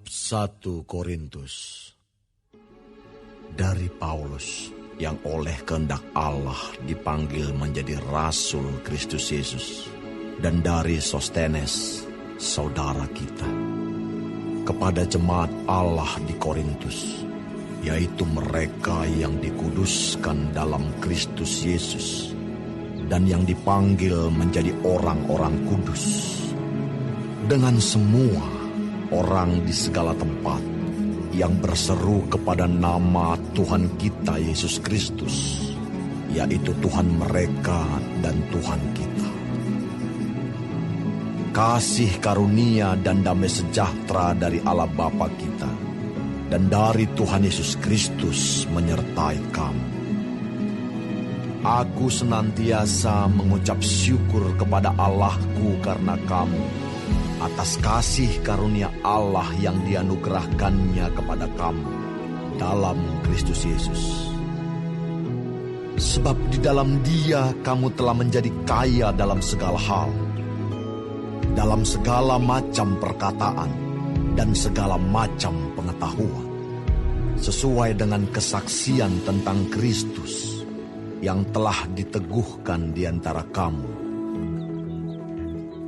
1 Korintus. Dari Paulus, yang oleh kehendak Allah dipanggil menjadi Rasul Kristus Yesus, dan dari Sostenes, saudara kita, kepada jemaat Allah di Korintus, yaitu mereka yang dikuduskan dalam Kristus Yesus, dan yang dipanggil menjadi orang-orang kudus, dengan semua orang di segala tempat yang berseru kepada nama Tuhan kita Yesus Kristus, yaitu Tuhan mereka dan Tuhan kita. Kasih karunia dan damai sejahtera dari Allah Bapa kita dan dari Tuhan Yesus Kristus menyertai kamu. Aku senantiasa mengucap syukur kepada Allahku karena kamu, atas kasih karunia Allah yang dianugerahkannya kepada kamu dalam Kristus Yesus. Sebab di dalam Dia kamu telah menjadi kaya dalam segala hal, dalam segala macam perkataan dan segala macam pengetahuan, sesuai dengan kesaksian tentang Kristus yang telah diteguhkan di antara kamu.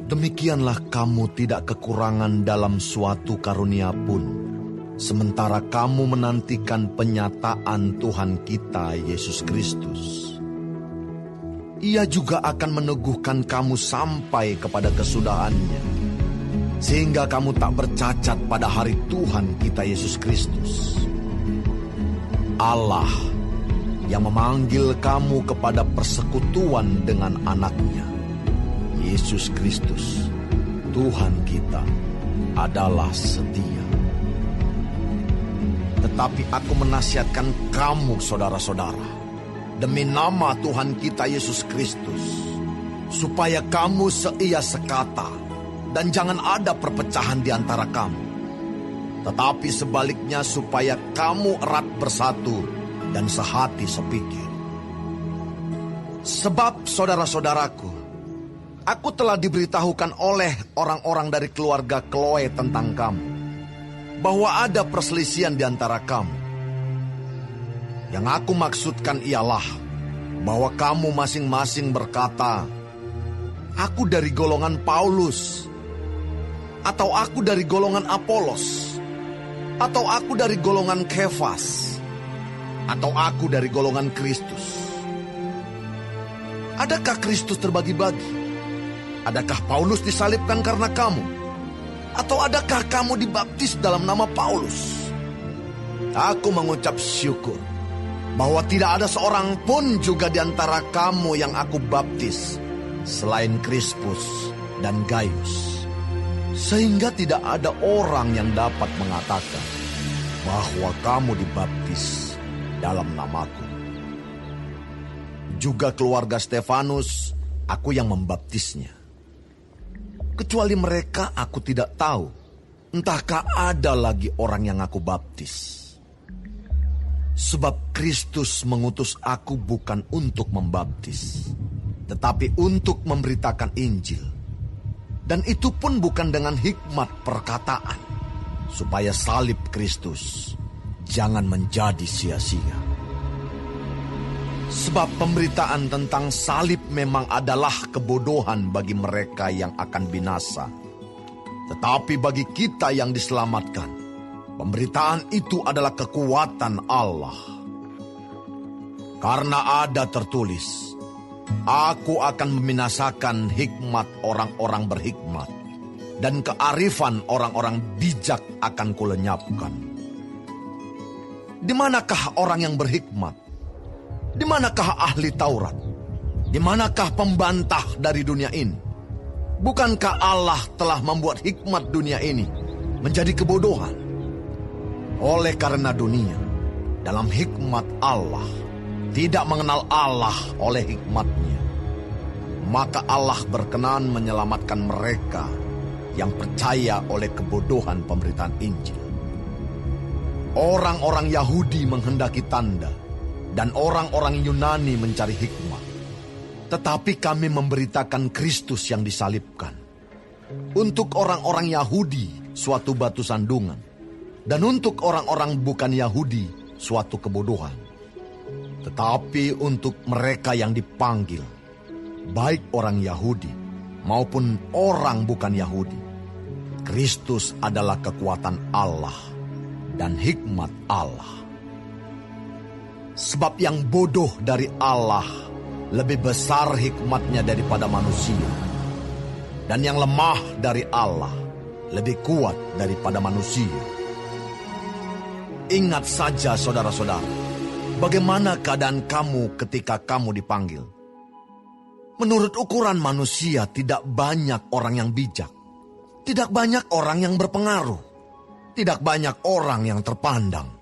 Demikianlah kamu tidak kekurangan dalam suatu karunia pun, sementara kamu menantikan penyataan Tuhan kita Yesus Kristus. Ia juga akan meneguhkan kamu sampai kepada kesudahannya, sehingga kamu tak bercacat pada hari Tuhan kita Yesus Kristus. Allah yang memanggil kamu kepada persekutuan dengan anaknya, Yesus Kristus, Tuhan kita, adalah setia. Tetapi aku menasihatkan kamu, saudara-saudara, demi nama Tuhan kita Yesus Kristus, supaya kamu seia sekata, dan jangan ada perpecahan di antara kamu. Tetapi sebaliknya supaya kamu erat bersatu dan sehati sepikir. Sebab saudara-saudaraku, aku telah diberitahukan oleh orang-orang dari keluarga Chloe tentang kamu, bahwa ada perselisihan di antara kamu. Yang aku maksudkan ialah bahwa kamu masing-masing berkata, aku dari golongan Paulus, atau aku dari golongan Apolos, atau aku dari golongan Kefas, atau aku dari golongan Kristus. Adakah Kristus terbagi-bagi? Adakah Paulus disalibkan karena kamu? Atau adakah kamu dibaptis dalam nama Paulus? Aku mengucap syukur bahwa tidak ada seorang pun juga di antara kamu yang aku baptis selain Krispus dan Gaius. Sehingga tidak ada orang yang dapat mengatakan bahwa kamu dibaptis dalam namaku. Juga keluarga Stefanus, aku yang membaptisnya. Kecuali mereka aku tidak tahu, entahkah ada lagi orang yang aku baptis. Sebab Kristus mengutus aku bukan untuk membaptis, tetapi untuk memberitakan Injil. Dan itu pun bukan dengan hikmat perkataan, supaya salib Kristus jangan menjadi sia-sia. Sebab pemberitaan tentang salib memang adalah kebodohan bagi mereka yang akan binasa. Tetapi bagi kita yang diselamatkan, pemberitaan itu adalah kekuatan Allah. Karena ada tertulis, aku akan membinasakan hikmat orang-orang berhikmat, dan kearifan orang-orang bijak akan kulenyapkan. Di manakah orang yang berhikmat? Di manakah ahli Taurat? Di manakah pembantah dari dunia ini? Bukankah Allah telah membuat hikmat dunia ini menjadi kebodohan? Oleh karena dunia, dalam hikmat Allah, tidak mengenal Allah oleh hikmatnya, maka Allah berkenan menyelamatkan mereka yang percaya oleh kebodohan pemberitaan Injil. Orang-orang Yahudi menghendaki tanda, dan orang-orang Yunani mencari hikmat. Tetapi kami memberitakan Kristus yang disalibkan. Untuk orang-orang Yahudi suatu batu sandungan, dan untuk orang-orang bukan Yahudi suatu kebodohan. Tetapi untuk mereka yang dipanggil, baik orang Yahudi maupun orang bukan Yahudi, Kristus adalah kekuatan Allah dan hikmat Allah. Sebab yang bodoh dari Allah lebih besar hikmatnya daripada manusia, dan yang lemah dari Allah lebih kuat daripada manusia. Ingat saja saudara-saudara, bagaimana keadaan kamu ketika kamu dipanggil. Menurut ukuran manusia tidak banyak orang yang bijak, tidak banyak orang yang berpengaruh, tidak banyak orang yang terpandang.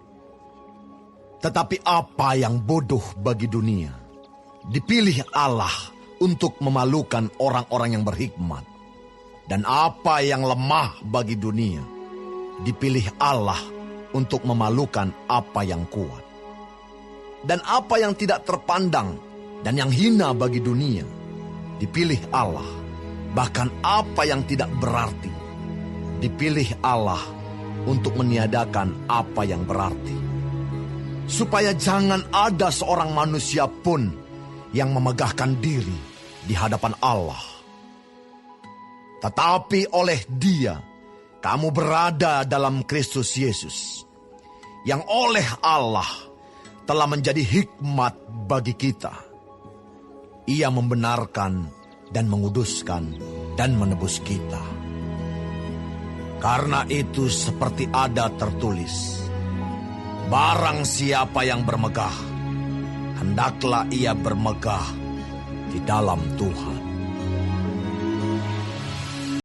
Tetapi apa yang bodoh bagi dunia, dipilih Allah untuk memalukan orang-orang yang berhikmat. Dan apa yang lemah bagi dunia, dipilih Allah untuk memalukan apa yang kuat. Dan apa yang tidak terpandang dan yang hina bagi dunia, dipilih Allah. Bahkan apa yang tidak berarti, dipilih Allah untuk meniadakan apa yang berarti. Supaya jangan ada seorang manusia pun yang memegahkan diri di hadapan Allah. Tetapi oleh Dia, kamu berada dalam Kristus Yesus, yang oleh Allah telah menjadi hikmat bagi kita. Ia membenarkan dan menguduskan dan menebus kita. Karena itu seperti ada tertulis, barang siapa yang bermegah, hendaklah ia bermegah di dalam Tuhan.